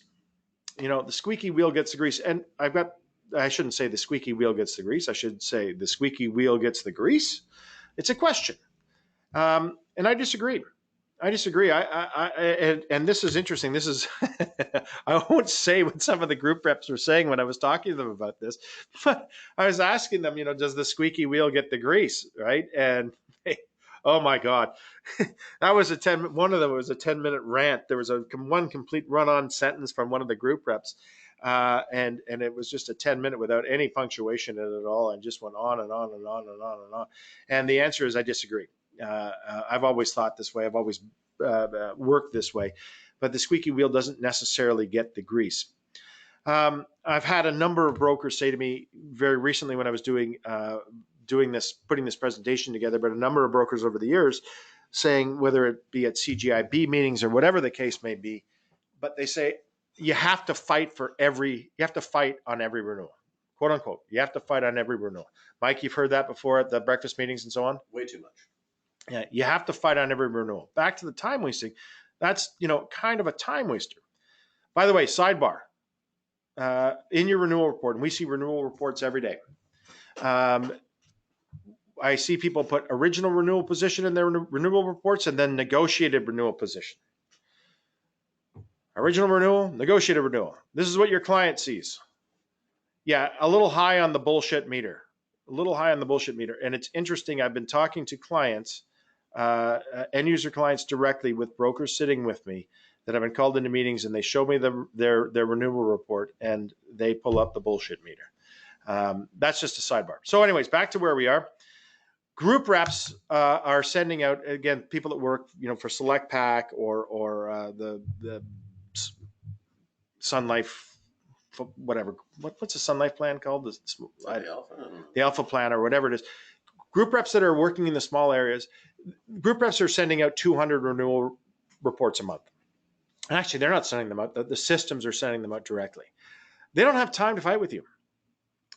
The squeaky wheel gets the grease. And I shouldn't say the squeaky wheel gets the grease. I should say the squeaky wheel gets the grease. It's a question. And I disagree. And this is interesting. This is, I won't say what some of the group reps were saying when I was talking to them about this, but I was asking them, does the squeaky wheel get the grease, right? And Oh my God. That was one of them was a 10-minute rant. There was one complete run-on sentence from one of the group reps. And it was just a 10-minute without any punctuation in it at all, and just went on and on and on and on and on. And the answer is I disagree. I've always thought this way. I've always worked this way, but the squeaky wheel doesn't necessarily get the grease. I've had a number of brokers say to me very recently when I was putting this presentation together, but a number of brokers over the years saying, whether it be at CGIB meetings or whatever the case may be, but they say you have to fight on every renewal, quote unquote. You have to fight on every renewal. Mike, you've heard that before at the breakfast meetings and so on? Way too much. Yeah, you have to fight on every renewal. Back to the time wasting. That's, kind of a time waster. By the way, sidebar, in your renewal report, and we see renewal reports every day. I see people put original renewal position in their renewal reports and then negotiated renewal position. Original renewal, negotiated renewal. This is what your client sees. Yeah, a little high on the bullshit meter. And it's interesting. I've been talking to clients, end user clients directly with brokers sitting with me that have been called into meetings, and they show me their renewal report and they pull up the bullshit meter. That's just a sidebar. So anyways, back to where we are. Group reps are sending out, again, people that work, for Select Pack or the Sun Life, whatever. What's a Sun Life plan called? The Alpha plan or whatever it is. Group reps that are working in the small areas, group reps are sending out 200 renewal reports a month. And actually, they're not sending them out. The systems are sending them out directly. They don't have time to fight with you.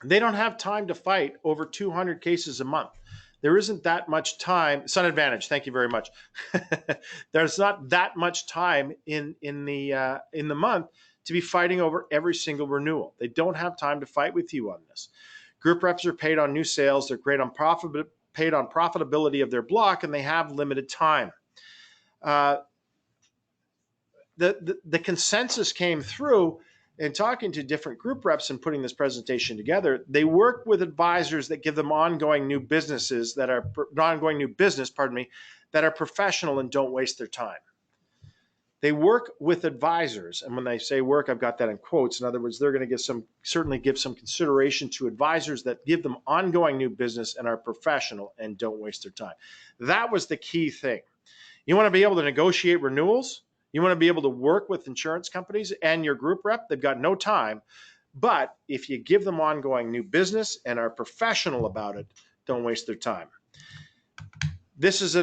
They don't have time to fight over 200 cases a month. There isn't that much time. Sun Advantage, thank you very much. There's not that much time in the month to be fighting over every single renewal. They don't have time to fight with you on this. Group reps are paid on new sales. They're paid on profitability of their block, and they have limited time. The consensus came through in talking to different group reps and putting this presentation together. They work with advisors that give them ongoing new business, that are professional and don't waste their time. They work with advisors, and when they say work, I've got that in quotes. In other words, they're going to certainly give some consideration to advisors that give them ongoing new business and are professional and don't waste their time. That was the key thing. You want to be able to negotiate renewals. You want to be able to work with insurance companies and your group rep. They've got no time. But if you give them ongoing new business and are professional about it, don't waste their time. This is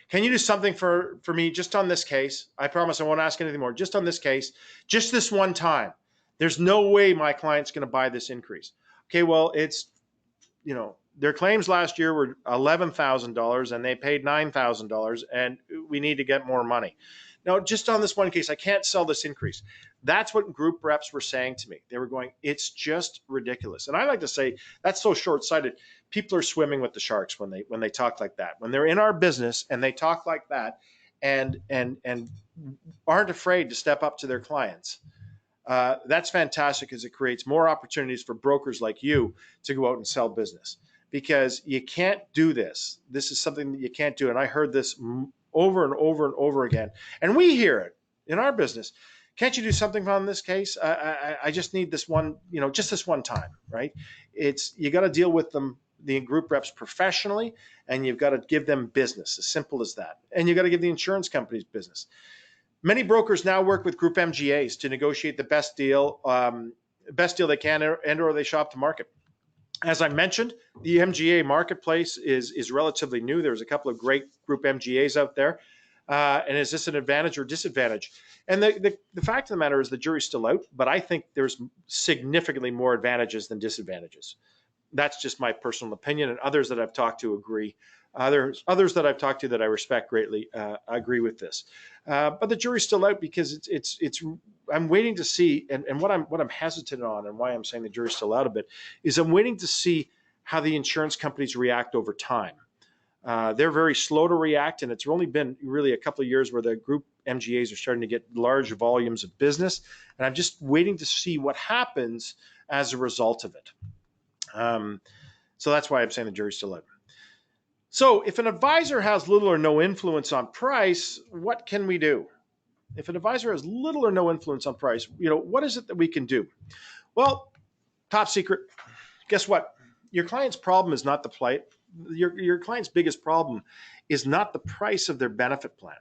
can you do something for me just on this case? I promise I won't ask anything more. Just on this case, just this one time. There's no way my client's going to buy this increase. Okay, well, it's, their claims last year were $11,000 and they paid $9,000, and we need to get more money. Now, just on this one case, I can't sell this increase. That's what group reps were saying to me. They were going, it's just ridiculous. And I like to say that's so short-sighted. People are swimming with the sharks when they talk like that. When they're in our business and they talk like that and aren't afraid to step up to their clients. That's fantastic, because it creates more opportunities for brokers like you to go out and sell business. Because you can't do this. This is something that you can't do. And I heard this over and over and over again. And we hear it in our business. Can't you do something on this case? I just need this one, just this one time, right? You got to deal with them, the group reps, professionally, and you've got to give them business, as simple as that. And you got to give the insurance companies business. Many brokers now work with group MGAs to negotiate the best deal they can, or they shop to market. As I mentioned, the MGA marketplace is relatively new. There's a couple of great group MGAs out there. And is this an advantage or disadvantage? And the fact of the matter is the jury's still out, but I think there's significantly more advantages than disadvantages. That's just my personal opinion, and others that I've talked to agree. Others that I've talked to that I respect greatly agree with this. But the jury's still out, because I'm waiting to see, and what I'm hesitant on, and why I'm saying the jury's still out a bit, is I'm waiting to see how the insurance companies react over time. They're very slow to react, and it's only been really a couple of years where the group MGAs are starting to get large volumes of business, and I'm just waiting to see what happens as a result of it. So that's why I'm saying the jury's still out. So if an advisor has little or no influence on price, what can we do? If an advisor has little or no influence on price, what is it that we can do? Well, top secret, guess what? Your client's problem is not the plight. Your client's biggest problem is not the price of their benefit plan.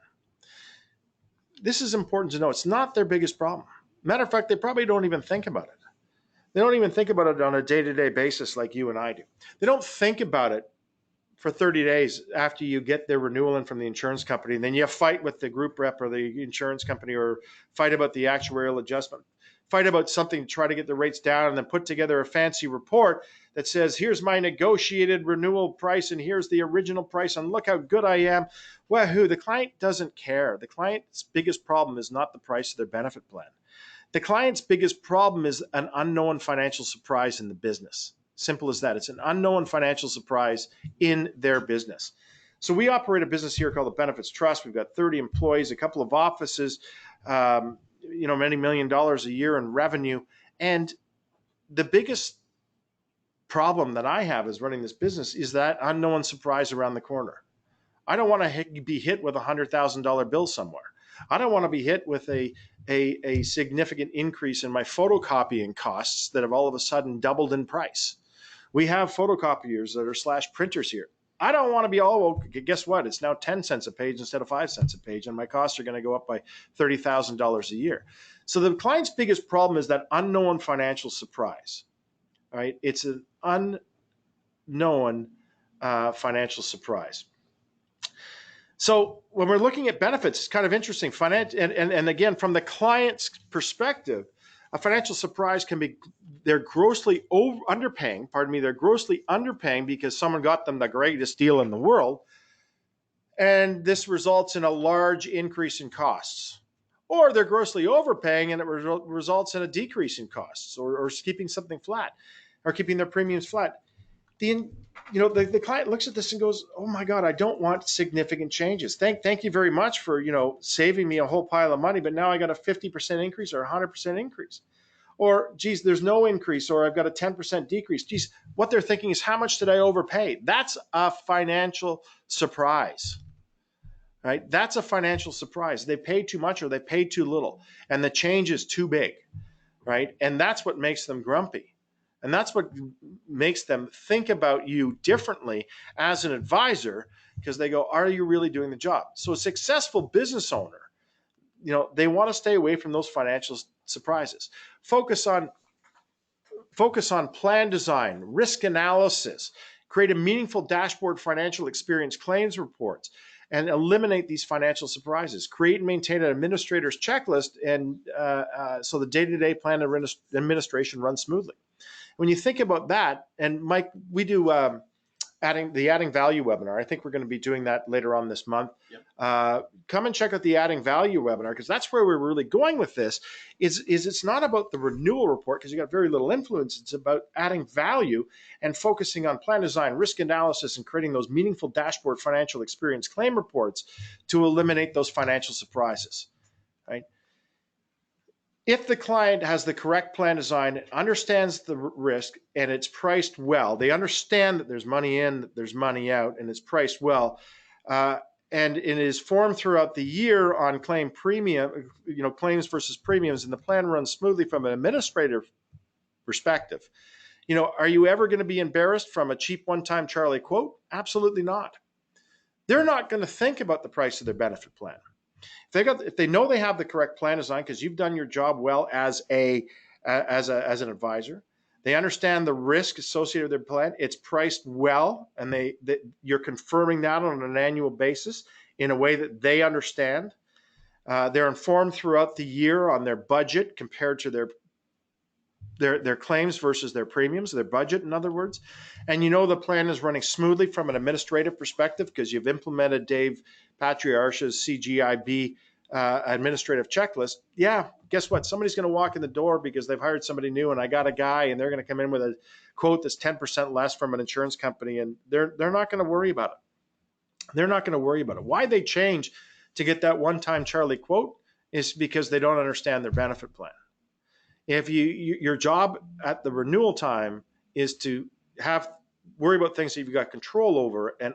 This is important to know. It's not their biggest problem. Matter of fact, they probably don't even think about it. They don't even think about it on a day-to-day basis like you and I do. They don't think about it for 30 days after you get their renewal in from the insurance company, and then you fight with the group rep or the insurance company, or fight about the actuarial adjustment, fight about something to try to get the rates down, and then put together a fancy report that says, here's my negotiated renewal price and here's the original price and look how good I am. Wahoo, the client doesn't care. The client's biggest problem is not the price of their benefit plan. The client's biggest problem is an unknown financial surprise in the business. Simple as that. It's an unknown financial surprise in their business. So we operate a business here called the Benefits Trust. We've got 30 employees, a couple of offices, many $1 million a year in revenue. And the biggest problem that I have is running this business is that unknown surprise around the corner. I don't want to be hit with a $100,000 bill somewhere. I don't want to be hit with a significant increase in my photocopying costs that have all of a sudden doubled in price. We have photocopiers that are slash printers here. I don't want to be, guess what? It's now 10 cents a page instead of 5 cents a page, and my costs are going to go up by $30,000 a year. So the client's biggest problem is that unknown financial surprise, right? It's an unknown financial surprise. So when we're looking at benefits, it's kind of interesting. And again, from the client's perspective, a financial surprise can be they're grossly underpaying. They're grossly underpaying because someone got them the greatest deal in the world, and this results in a large increase in costs. Or they're grossly overpaying, and it results in a decrease in costs, or keeping something flat, or keeping their premiums flat. The client looks at this and goes, oh my God, I don't want significant changes. Thank you very much for, saving me a whole pile of money, but now I got a 50% increase or a 100% increase. Or, geez, there's no increase, or I've got a 10% decrease. Geez, what they're thinking is, how much did I overpay? That's a financial surprise, right? That's a financial surprise. They paid too much or they paid too little, and the change is too big, right? And that's what makes them grumpy. And that's what makes them think about you differently as an advisor, because they go, are you really doing the job? So a successful business owner, they want to stay away from those financial surprises. Focus on plan design, risk analysis, create a meaningful dashboard financial experience claims reports, and eliminate these financial surprises. Create and maintain an administrator's checklist, and so the day-to-day plan administration runs smoothly. When you think about that, and Mike, we do adding value webinar. I think we're going to be doing that later on this month. Yep. Come and check out the adding value webinar, because that's where we're really going with this. Is it's not about the renewal report, because you got very little influence. It's about adding value and focusing on plan design, risk analysis, and creating those meaningful dashboard financial experience claim reports to eliminate those financial surprises, right? If the client has the correct plan design, understands the risk, and it's priced well, they understand that there's money in, that there's money out, and it's priced well, and it is formed throughout the year on claims versus premiums, and the plan runs smoothly from an administrative perspective. Are you ever going to be embarrassed from a cheap one-time Charlie quote? Absolutely not. They're not going to think about the price of their benefit plan. If they know they have the correct plan design, because you've done your job well as an advisor, they understand the risk associated with their plan. It's priced well, and you're confirming that on an annual basis in a way that they understand. They're informed throughout the year on their budget compared to their claims versus their premiums, their budget, in other words. And the plan is running smoothly from an administrative perspective because you've implemented Dave Patriarch's CGIB administrative checklist. Yeah, guess what? Somebody's going to walk in the door because they've hired somebody new, and I got a guy, and they're going to come in with a quote that's 10% less from an insurance company, and they're not going to worry about it. They're not going to worry about it. Why they change to get that one-time Charlie quote is because they don't understand their benefit plan. If your job at the renewal time is to have worry about things that you've got control over and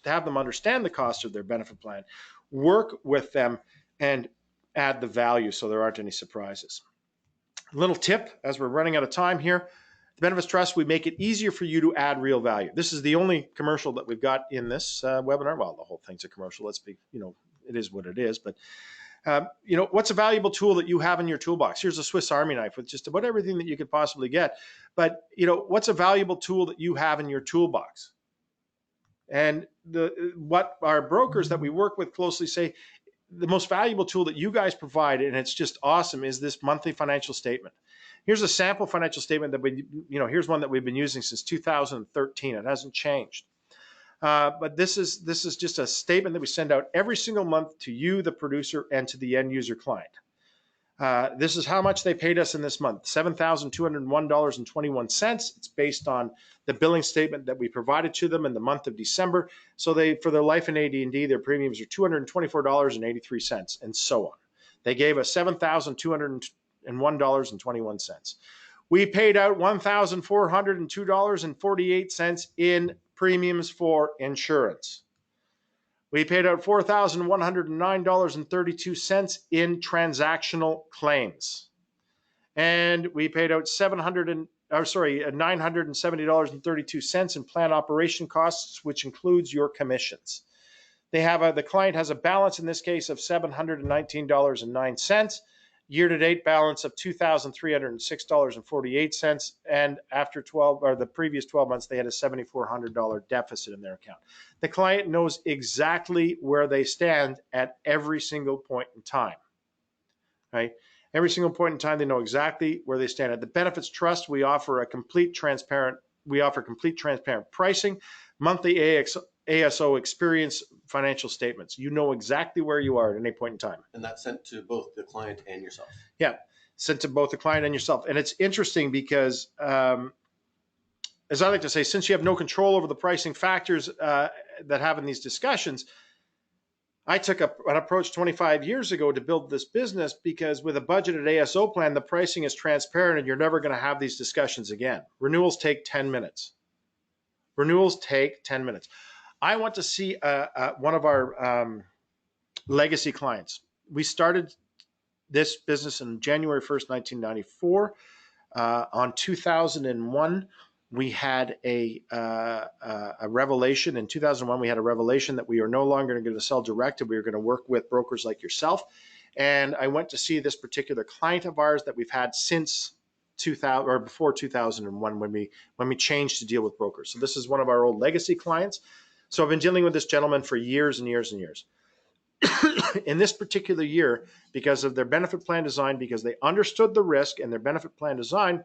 have them understand the cost of their benefit plan, work with them, and add the value so there aren't any surprises. Little tip as we're running out of time here. The Benefits Trust, we make it easier for you to add real value. This is the only commercial that we've got in this webinar. Well, the whole thing's a commercial. Let's be, it is what it is. But, what's a valuable tool that you have in your toolbox? Here's a Swiss Army knife with just about everything that you could possibly get. But, what's a valuable tool that you have in your toolbox? And what our brokers that we work with closely say, the most valuable tool that you guys provide, and it's just awesome, is this monthly financial statement. Here's a sample financial statement that here's one that we've been using since 2013. It hasn't changed. But this is just a statement that we send out every single month to you, the producer, and to the end user client. This is how much they paid us in this month, $7,201.21. It's based on the billing statement that we provided to them in the month of December. So for their life in AD&D, their premiums are $224.83, and so on. They gave us $7,201.21. We paid out $1,402.48 in premiums for insurance. We paid out $4,109.32 in transactional claims. And we paid out $970.32 in plan operation costs, which includes your commissions. The client has a balance in this case of $719.09, year-to-date balance of $2,306.48, and after the previous 12 months, they had a $7,400 deficit in their account. The client knows exactly where they stand at every single point in time, right? Every single point in time, they know exactly where they stand. At the Benefits Trust, we offer complete transparent pricing, monthly ASO experience financial statements. You know exactly where you are at any point in time. And that's sent to both the client and yourself. Yeah, sent to both the client and yourself. And it's interesting because, as I like to say, since you have no control over the pricing factors that happen in these discussions, I took an approach 25 years ago to build this business because with a budgeted ASO plan, the pricing is transparent and you're never going to have these discussions again. Renewals take 10 minutes. Renewals take 10 minutes. I want to see one of our legacy clients. We started this business on January 1st, 1994. On 2001, we had a revelation. In 2001, we had a revelation that we are no longer going to sell direct, and we were going to work with brokers like yourself. And I went to see this particular client of ours that we've had since 2000 or before 2001 when we changed to deal with brokers. So this is one of our old legacy clients. So I've been dealing with this gentleman for years and years and years. In this particular year, because of their benefit plan design, because they understood the risk and their benefit plan design,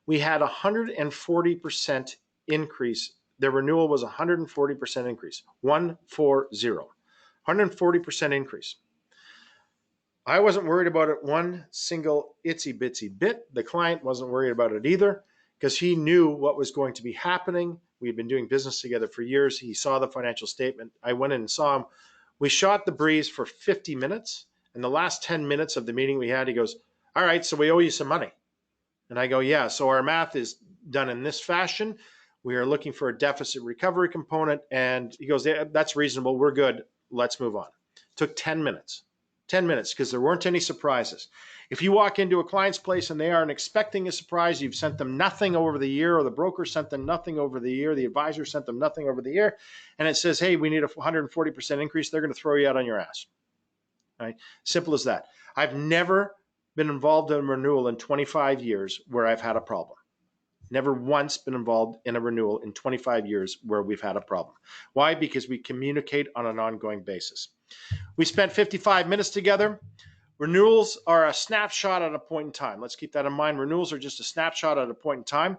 we had 140% increase. Their renewal was 140% increase, 140% increase. I wasn't worried about it one single itsy bitsy bit. The client wasn't worried about it either because he knew what was going to be happening. We had been doing business together for years. He saw the financial statement. I went in and saw him. We shot the breeze for 50 minutes. And the last 10 minutes of the meeting we had, he goes, all right, so we owe you some money. And I go, yeah, so our math is done in this fashion. We are looking for a deficit recovery component. And he goes, yeah, that's reasonable. We're good. Let's move on. Took 10 minutes. 10 minutes because there weren't any surprises. If you walk into a client's place and they aren't expecting a surprise, you've sent them nothing over the year, or the broker sent them nothing over the year, the advisor sent them nothing over the year, and it says, hey, we need a 140% increase, they're going to throw you out on your ass. Right? Simple as that. I've never been involved in a renewal in 25 years where I've had a problem. Never once been involved in a renewal in 25 years where we've had a problem. Why? Because we communicate on an ongoing basis. We spent 55 minutes together. Renewals are a snapshot at a point in time. Let's keep that in mind. Renewals are just a snapshot at a point in time.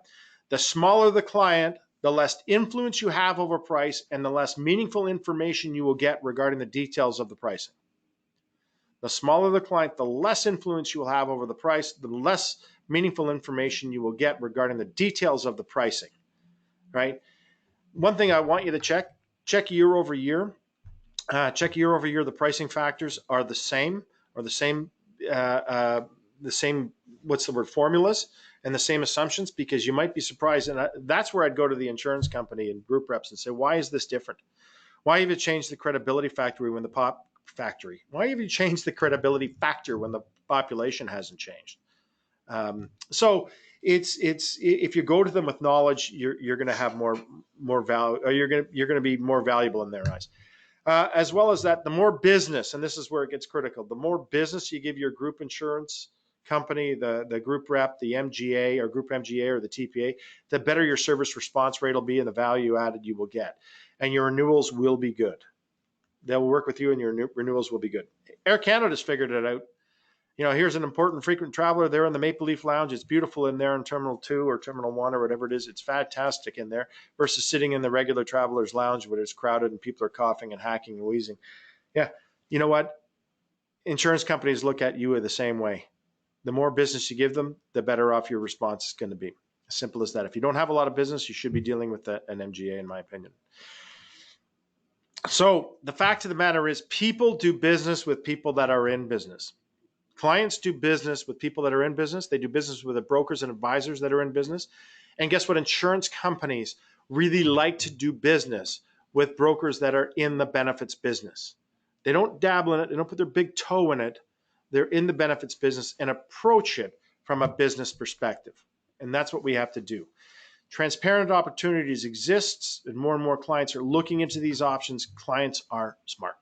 The smaller the client, the less influence you have over price and the less meaningful information you will get regarding the details of the pricing. The smaller the client, the less influence you will have over the price, the less meaningful information you will get regarding the details of the pricing, right? One thing I want you to check year over year. Check year over year, the pricing factors are the same, or the same the same, what's the word, formulas and the same assumptions, because you might be surprised. And that's where I'd go to the insurance company and group reps and say, why is this different? Why have you changed the credibility factor when the Why have you changed the credibility factor when the population hasn't changed? So it's if you go to them with knowledge, you're going to have more value, or you're going to be more valuable in their eyes. As well as that, the more business, and this is where it gets critical, the more business you give your group insurance company, the group rep, the MGA or group MGA or the TPA, the better your service response rate will be and the value added you will get. And your renewals will be good. They'll work with you and your renewals will be good. Air Canada's figured it out. Here's an important frequent traveler there in the Maple Leaf Lounge. It's beautiful in there in Terminal 2 or Terminal 1 or whatever it is. It's fantastic in there versus sitting in the regular traveler's lounge where it's crowded and people are coughing and hacking and wheezing. Yeah, you know what? Insurance companies look at you the same way. The more business you give them, the better off your response is going to be. As simple as that. If you don't have a lot of business, you should be dealing with an MGA, in my opinion. So the fact of the matter is, people do business with people that are in business. Clients do business with people that are in business. They do business with the brokers and advisors that are in business. And guess what? Insurance companies really like to do business with brokers that are in the benefits business. They don't dabble in it. They don't put their big toe in it. They're in the benefits business and approach it from a business perspective. And that's what we have to do. Transparent opportunities exists, and more clients are looking into these options. Clients are smart.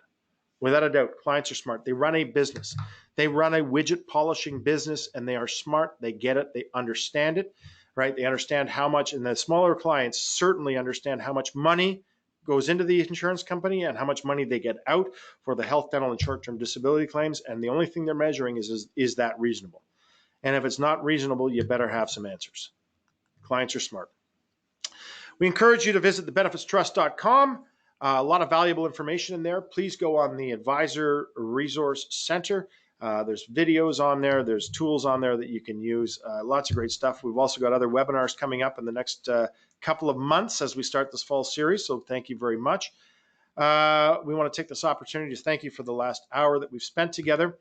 Without a doubt, clients are smart. They run a business. They run a widget polishing business, and they are smart. They get it. They understand it, right? They understand how much, and the smaller clients certainly understand how much money goes into the insurance company and how much money they get out for the health, dental, and short-term disability claims. And the only thing they're measuring is that reasonable? And if it's not reasonable, you better have some answers. Clients are smart. We encourage you to visit thebenefitstrust.com. A lot of valuable information in there. Please go on the Advisor Resource Center. There's videos on there. There's tools on there that you can use. Lots of great stuff. We've also got other webinars coming up in the next couple of months as we start this fall series. So thank you very much. We want to take this opportunity to thank you for the last hour that we've spent together.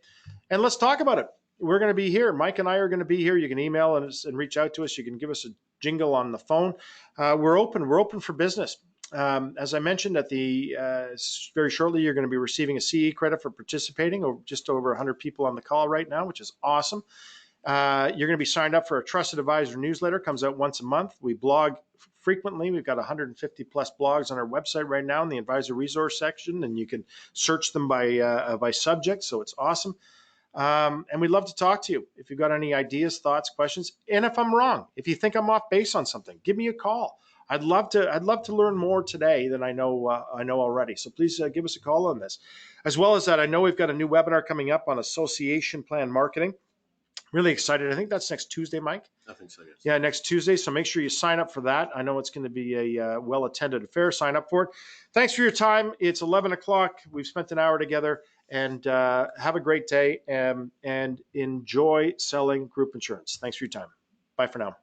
And let's talk about it. We're going to be here. Mike and I are going to be here. You can email us and reach out to us. You can give us a jingle on the phone. We're open. We're open for business. As I mentioned, at the very shortly, you're going to be receiving a CE credit for participating. Just over 100 people on the call right now, which is awesome. You're going to be signed up for a Trusted Advisor newsletter. Comes out once a month. We blog frequently. We've got 150 plus blogs on our website right now in the Advisor Resource section, and you can search them by subject. So it's awesome. And we'd love to talk to you if you've got any ideas, thoughts, questions. And if I'm wrong, if you think I'm off base on something, give me a call. I'd love to learn more today than I know already. So please give us a call on this. As well as that, I know we've got a new webinar coming up on association plan marketing. Really excited. I think that's next Tuesday, Mike. I think so, yes. Yeah, next Tuesday. So make sure you sign up for that. I know it's going to be a well-attended affair. Sign up for it. Thanks for your time. It's 11 o'clock. We've spent an hour together. And have a great day and enjoy selling group insurance. Thanks for your time. Bye for now.